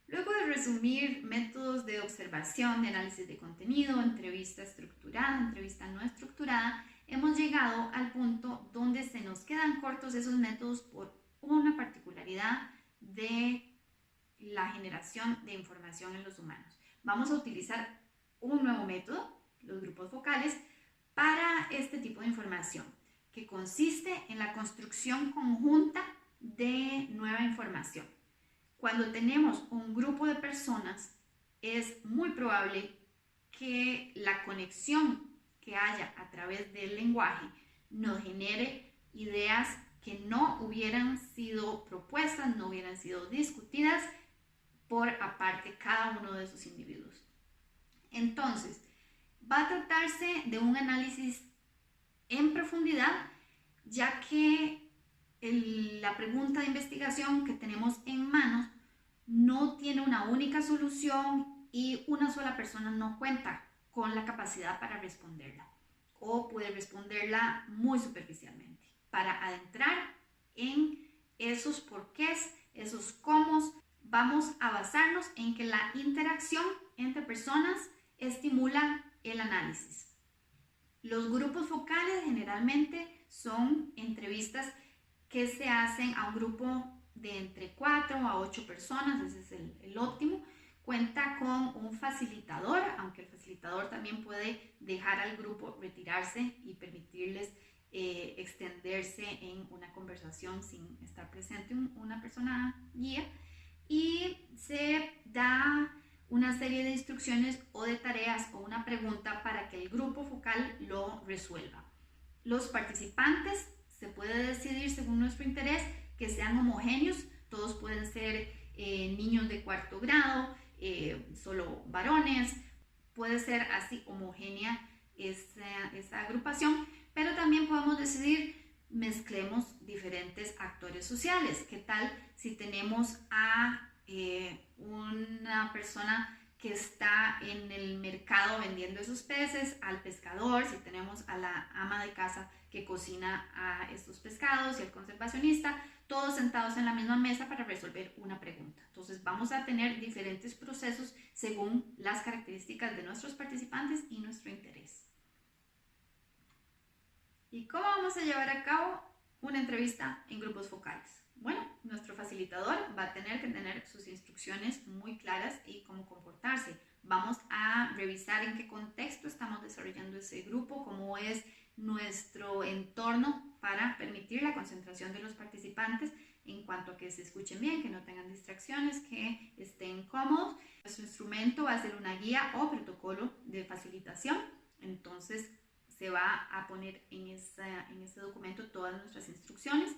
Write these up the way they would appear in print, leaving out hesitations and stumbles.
Luego de resumir métodos de observación, de análisis de contenido, entrevista estructurada, entrevista no estructurada, hemos llegado al punto donde se nos quedan cortos esos métodos por una particularidad de la generación de información en los humanos. Vamos a utilizar un nuevo método, los grupos focales, para este tipo de información, que consiste en la construcción conjunta de nueva información. Cuando tenemos un grupo de personas, es muy probable que la conexión que haya a través del lenguaje nos genere ideas que no hubieran sido propuestas, no hubieran sido discutidas por aparte cada uno de esos individuos. Entonces, va a tratarse de un análisis en profundidad, ya que la pregunta de investigación que tenemos en manos no tiene una única solución y una sola persona no cuenta con la capacidad para responderla o puede responderla muy superficialmente. Para adentrar en esos porqués, esos cómo, vamos a basarnos en que la interacción entre personas estimula el análisis. Los grupos focales generalmente son entrevistas que se hacen a un grupo de entre 4 a 8 personas, ese es el óptimo. Cuenta con un facilitador, aunque el facilitador también puede dejar al grupo retirarse y permitirles extenderse en una conversación sin estar presente una persona guía. Y se da una serie de instrucciones o de tareas o una pregunta para que el grupo focal lo resuelva. Los participantes se puede decidir según nuestro interés que sean homogéneos, todos pueden ser niños de cuarto grado, solo varones, puede ser así homogénea esa agrupación, pero también podemos decidir mezclemos diferentes actores sociales. ¿Qué tal si tenemos a una persona que está en el mercado vendiendo esos peces, al pescador, si tenemos a la ama de casa que cocina a estos pescados y el conservacionista, todos sentados en la misma mesa para resolver una pregunta? Entonces vamos a tener diferentes procesos según las características de nuestros participantes y nuestro interés. ¿Y cómo vamos a llevar a cabo una entrevista en grupos focales? Bueno, nuestro facilitador va a tener que tener sus instrucciones muy claras y cómo comportarse. Vamos a revisar en qué contexto estamos desarrollando ese grupo, cómo es nuestro entorno para permitir la concentración de los participantes en cuanto a que se escuchen bien, que no tengan distracciones, que estén cómodos. Nuestro instrumento va a ser una guía o protocolo de facilitación. Entonces se va a poner en ese documento todas nuestras instrucciones.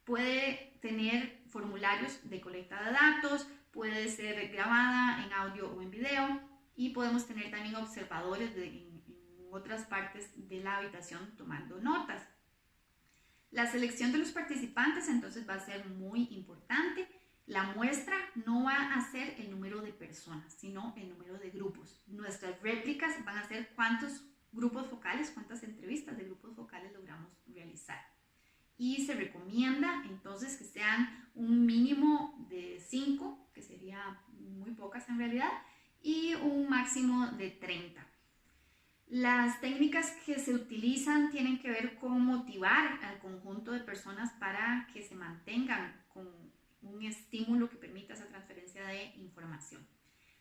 Puede tener formularios de colecta de datos, puede ser grabada en audio o en video y podemos tener también observadores en otras partes de la habitación tomando notas. La selección de los participantes entonces va a ser muy importante. La muestra no va a ser el número de personas, sino el número de grupos. Nuestras réplicas van a ser cuántos grupos focales, cuántas entrevistas de grupos focales logramos realizar. Y se recomienda entonces que sean un mínimo de 5, que sería muy pocas en realidad, y un máximo de 30. Las técnicas que se utilizan tienen que ver con motivar al conjunto de personas para que se mantengan con un estímulo que permita esa transferencia de información.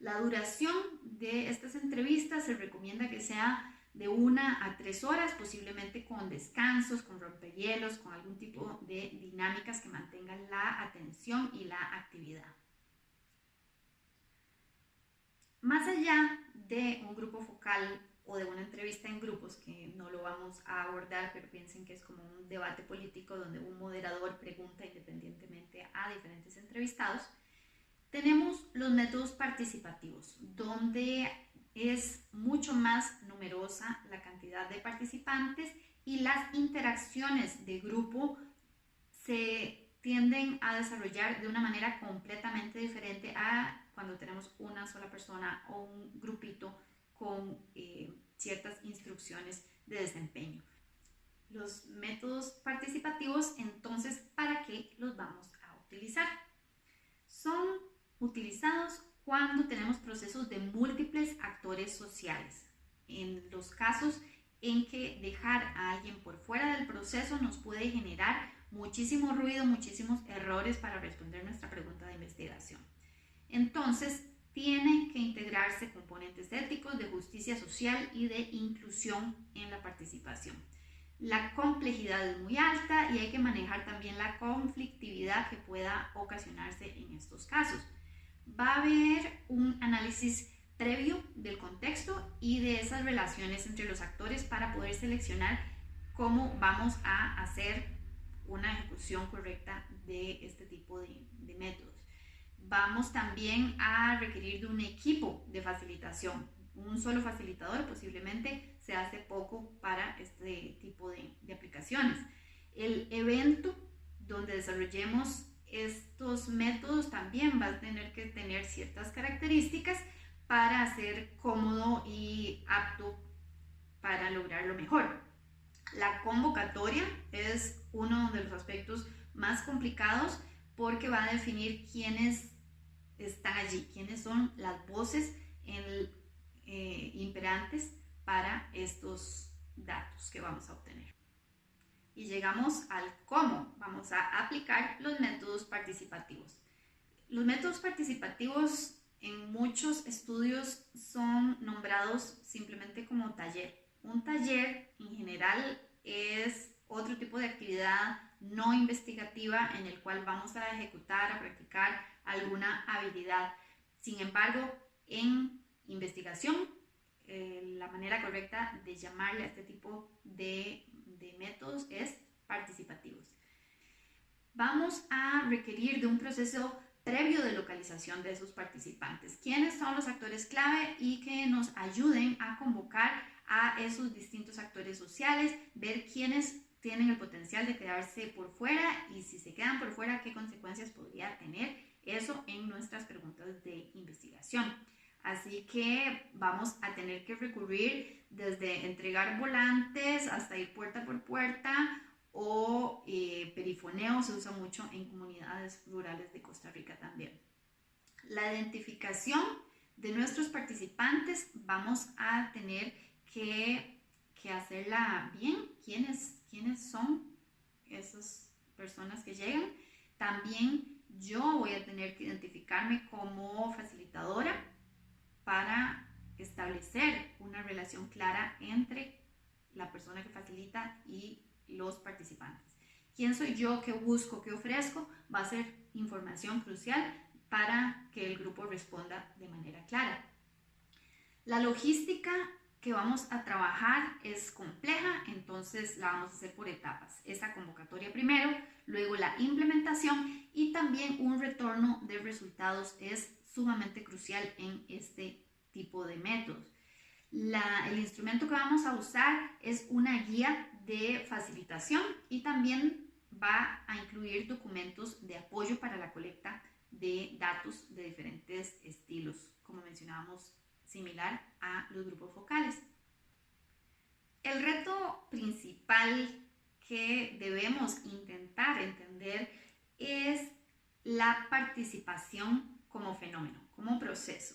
La duración de estas entrevistas se recomienda que sea de 1 a 3 horas, posiblemente con descansos, con rompehielos, con algún tipo de dinámicas que mantengan la atención y la actividad. Más allá de un grupo focal o de una entrevista en grupos, que no lo vamos a abordar, pero piensen que es como un debate político donde un moderador pregunta independientemente a diferentes entrevistados, tenemos los métodos participativos, donde es mucho más numerosa la cantidad de participantes y las interacciones de grupo se tienden a desarrollar de una manera completamente diferente a cuando tenemos una sola persona o un grupito con ciertas instrucciones de desempeño. Los métodos participativos, entonces, ¿para qué los vamos a utilizar? Son utilizados cuando tenemos procesos de múltiples actores sociales. En los casos en que dejar a alguien por fuera del proceso nos puede generar muchísimo ruido, muchísimos errores para responder nuestra pregunta de investigación. Entonces, tienen que integrarse componentes éticos, de justicia social y de inclusión en la participación. La complejidad es muy alta y hay que manejar también la conflictividad que pueda ocasionarse en estos casos. Va a haber un análisis previo del contexto y de esas relaciones entre los actores para poder seleccionar cómo vamos a hacer una ejecución correcta de este tipo de métodos. Vamos también a requerir de un equipo de facilitación. Un solo facilitador posiblemente se hace poco para este tipo de aplicaciones. El evento donde desarrollemos estos métodos también va a tener que tener ciertas características para ser cómodo y apto para lograrlo mejor. La convocatoria es uno de los aspectos más complicados porque va a definir quiénes están allí, quiénes son las voces imperantes para estos datos que vamos a obtener. Y llegamos al cómo vamos a aplicar los métodos participativos. Los métodos participativos en muchos estudios son nombrados simplemente como taller. Un taller en general es otro tipo de actividad no investigativa en el cual vamos a ejecutar, a practicar alguna habilidad. Sin embargo, en investigación, la manera correcta de llamarle a este tipo de métodos es participativos. Vamos a requerir de un proceso previo de localización de esos participantes. ¿Quiénes son los actores clave y que nos ayuden a convocar a esos distintos actores sociales, ver quiénes tienen el potencial de quedarse por fuera y si se quedan por fuera, qué consecuencias podría tener eso en nuestras preguntas de investigación? Así que vamos a tener que recurrir desde entregar volantes hasta ir puerta por puerta o perifoneo, se usa mucho en comunidades rurales de Costa Rica también. La identificación de nuestros participantes vamos a tener que hacerla bien. ¿Quiénes son esas personas que llegan? También yo voy a tener que identificarme como facilitadora para establecer una relación clara entre la persona que facilita y los participantes. ¿Quién soy yo? ¿Qué busco? ¿Qué ofrezco? Va a ser información crucial para que el grupo responda de manera clara. La logística que vamos a trabajar es compleja, entonces la vamos a hacer por etapas. Esta convocatoria primero, luego la implementación y también un retorno de resultados es sumamente crucial en este tipo de métodos. El instrumento que vamos a usar es una guía de facilitación y también va a incluir documentos de apoyo para la colecta de datos de diferentes estilos, como mencionábamos, similar a los grupos focales. El reto principal que debemos intentar entender es la participación como fenómeno, como proceso.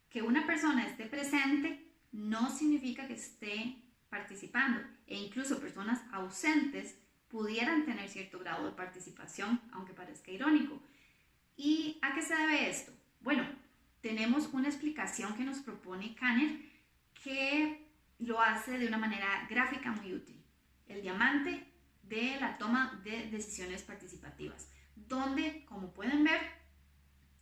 Que una persona esté presente no significa que esté participando, e incluso personas ausentes pudieran tener cierto grado de participación, aunque parezca irónico. ¿Y a qué se debe esto? Bueno, tenemos una explicación que nos propone Kanner que lo hace de una manera gráfica muy útil. El diamante de la toma de decisiones participativas, donde, como pueden ver,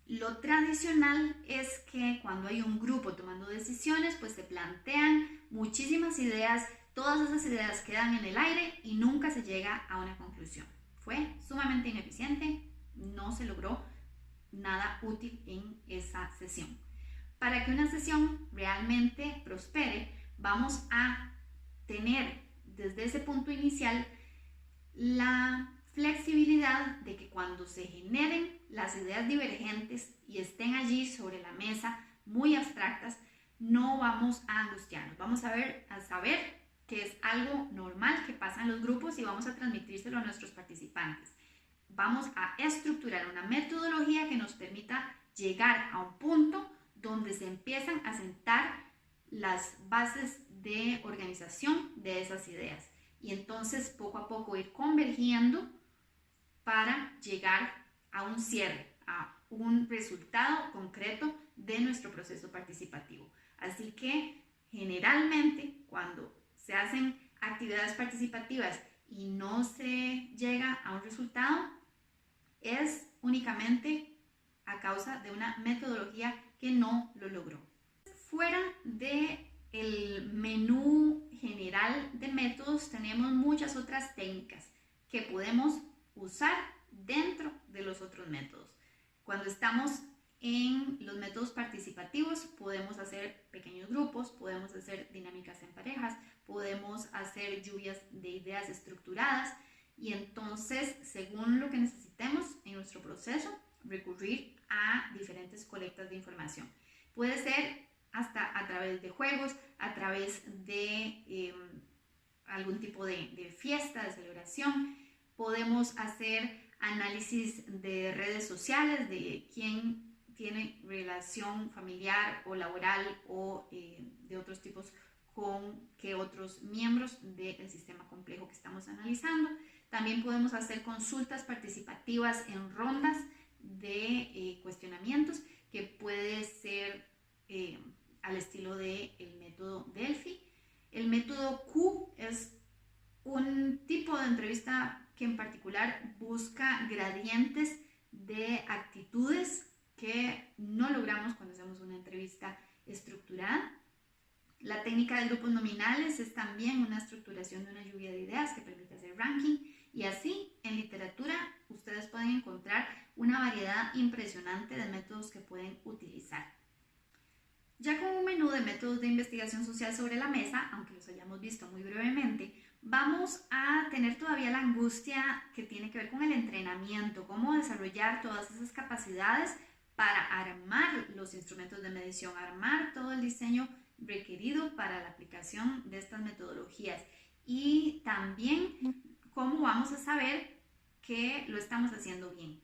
lo tradicional es que cuando hay un grupo tomando decisiones, pues se plantean muchísimas ideas, todas esas ideas quedan en el aire y nunca se llega a una conclusión. Fue sumamente ineficiente, no se logró nada útil en esa sesión. Para que una sesión realmente prospere, vamos a tener desde ese punto inicial la flexibilidad de que cuando se generen las ideas divergentes y estén allí sobre la mesa, muy abstractas, no vamos a angustiarnos. Vamos a saber que es algo normal que pasa en los grupos y vamos a transmitírselo a nuestros participantes. Vamos a estructurar una metodología que nos permita llegar a un punto donde se empiezan a sentar las bases de organización de esas ideas y entonces poco a poco ir convergiendo para llegar a un cierre, a un resultado concreto de nuestro proceso participativo. Así que generalmente cuando se hacen actividades participativas y no se llega a un resultado, es únicamente a causa de una metodología que no lo logró. Fuera del menú general de métodos, tenemos muchas otras técnicas que podemos usar dentro de los otros métodos. Cuando estamos en los métodos participativos, podemos hacer pequeños grupos, podemos hacer dinámicas en parejas, podemos hacer lluvias de ideas estructuradas y entonces, según lo que necesitemos en nuestro proceso, recurrir a diferentes colectas de información. Puede ser hasta a través de juegos, a través de algún tipo de fiesta, de celebración. Podemos hacer análisis de redes sociales, de quién tiene relación familiar o laboral o de otros tipos con qué otros miembros del sistema complejo que estamos analizando. También podemos hacer consultas participativas en rondas de cuestionamientos que puede ser al estilo del método Delphi. El método Q es un tipo de entrevista que en particular busca gradientes de actitudes que no logramos cuando hacemos una entrevista estructurada. La técnica de grupos nominales es también una estructuración de una lluvia de ideas que permite hacer ranking y así en literatura ustedes pueden encontrar una variedad impresionante de métodos que pueden utilizar. Ya con un menú de métodos de investigación social sobre la mesa, aunque los hayamos visto muy brevemente, vamos a tener todavía la angustia que tiene que ver con el entrenamiento, cómo desarrollar todas esas capacidades para armar los instrumentos de medición, armar todo el diseño requerido para la aplicación de estas metodologías y también cómo vamos a saber que lo estamos haciendo bien.